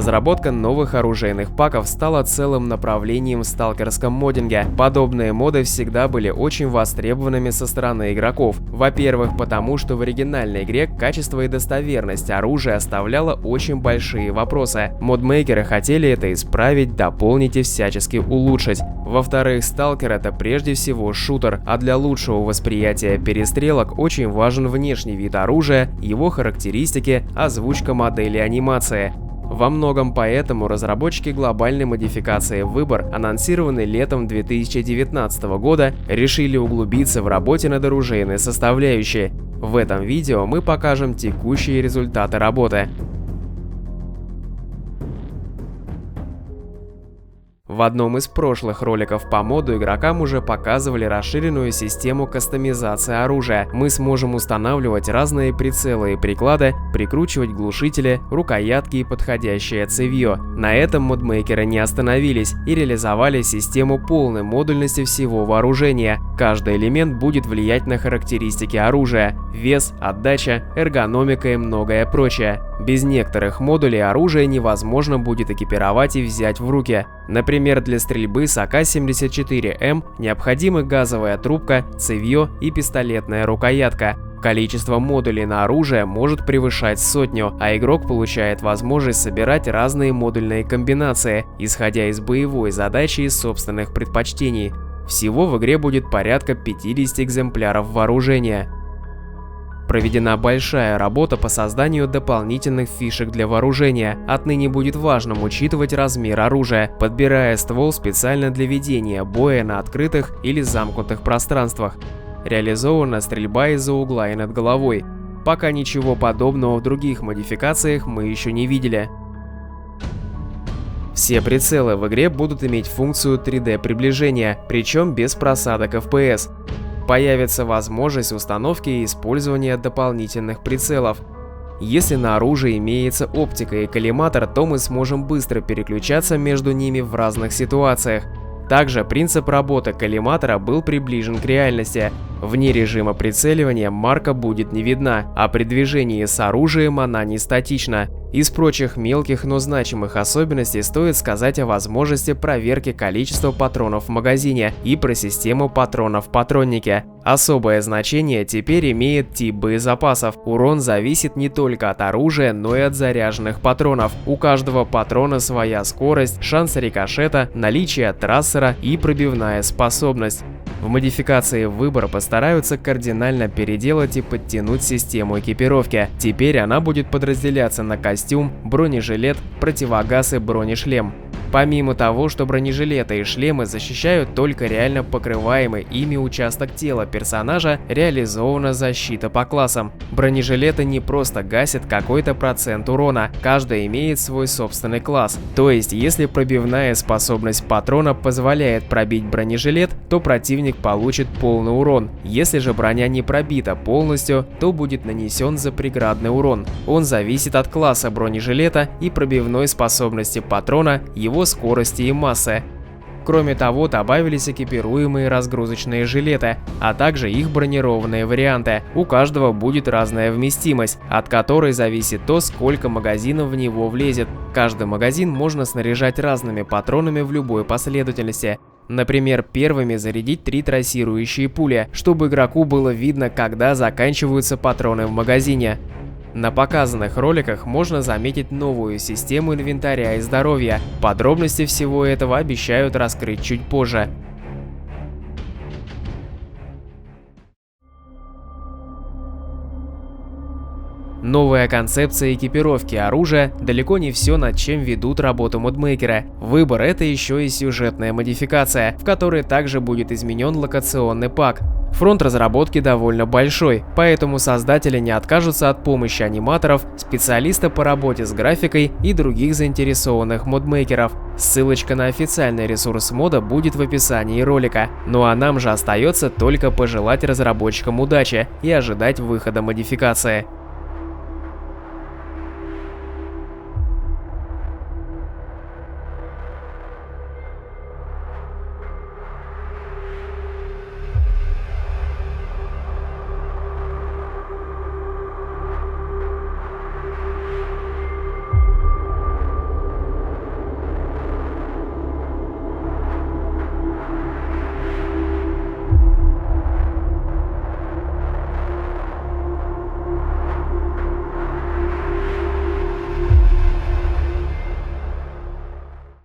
Разработка новых оружейных паков стала целым направлением в сталкерском моддинге. Подобные моды всегда были очень востребованными со стороны игроков. Во-первых, потому что в оригинальной игре качество и достоверность оружия оставляло очень большие вопросы. Модмейкеры хотели это исправить, дополнить и всячески улучшить. Во-вторых, сталкер — это прежде всего шутер, а для лучшего восприятия перестрелок очень важен внешний вид оружия, его характеристики, озвучка модели анимации. Во многом поэтому разработчики глобальной модификации «Выбор», анонсированной летом 2019 года, решили углубиться в работе над оружейной составляющей. В этом видео мы покажем текущие результаты работы. В одном из прошлых роликов по моду игрокам уже показывали расширенную систему кастомизации оружия. Мы сможем устанавливать разные прицелы и приклады, прикручивать глушители, рукоятки и подходящее цевье. На этом модмейкеры не остановились и реализовали систему полной модульности всего вооружения. Каждый элемент будет влиять на характеристики оружия: вес, отдача, эргономика и многое прочее. Без некоторых модулей оружие невозможно будет экипировать и взять в руки. Например, для стрельбы с АК-74М необходимы газовая трубка, цевье и пистолетная рукоятка. Количество модулей на оружие может превышать 100, а игрок получает возможность собирать разные модульные комбинации, исходя из боевой задачи и собственных предпочтений. Всего в игре будет порядка 50 экземпляров вооружения. Проведена большая работа по созданию дополнительных фишек для вооружения. Отныне будет важным учитывать размер оружия, подбирая ствол специально для ведения боя на открытых или замкнутых пространствах. Реализована стрельба из-за угла и над головой. Пока ничего подобного в других модификациях мы еще не видели. Все прицелы в игре будут иметь функцию 3D приближения, причем без просадок FPS. Появится возможность установки и использования дополнительных прицелов. Если на оружии имеется оптика и коллиматор, то мы сможем быстро переключаться между ними в разных ситуациях. Также принцип работы коллиматора был приближен к реальности. Вне режима прицеливания марка будет не видна, а при движении с оружием она не статична. Из прочих мелких, но значимых особенностей стоит сказать о возможности проверки количества патронов в магазине и про систему патронов в патроннике. Особое значение теперь имеет тип боезапасов. Урон зависит не только от оружия, но и от заряженных патронов. У каждого патрона своя скорость, шанс рикошета, наличие трассера и пробивная способность. В модификации «Выбор» постараются кардинально переделать и подтянуть систему экипировки. Теперь она будет подразделяться на костюм, бронежилет, противогаз и бронешлем. Помимо того, что бронежилеты и шлемы защищают только реально покрываемый ими участок тела персонажа, реализована защита по классам. Бронежилеты не просто гасят какой-то процент урона, каждый имеет свой собственный класс. То есть, если пробивная способность патрона позволяет пробить бронежилет, то противник получит полный урон. Если же броня не пробита полностью, то будет нанесен запреградный урон. Он зависит от класса бронежилета и пробивной способности патрона, его скорости и массы. Кроме того, добавились экипируемые разгрузочные жилеты, а также их бронированные варианты. У каждого будет разная вместимость, от которой зависит то, сколько магазинов в него влезет. Каждый магазин можно снаряжать разными патронами в любой последовательности. Например, первыми зарядить 3 трассирующие пули, чтобы игроку было видно, когда заканчиваются патроны в магазине. На показанных роликах можно заметить новую систему инвентаря и здоровья. Подробности всего этого обещают раскрыть чуть позже. Новая концепция экипировки оружия далеко не все, над чем ведут работу модмейкера. Выбор — это еще и сюжетная модификация, в которой также будет изменен локационный пак. Фронт разработки довольно большой, поэтому создатели не откажутся от помощи аниматоров, специалиста по работе с графикой и других заинтересованных модмейкеров. Ссылочка на официальный ресурс мода будет в описании ролика. Ну а нам же остается только пожелать разработчикам удачи и ожидать выхода модификации.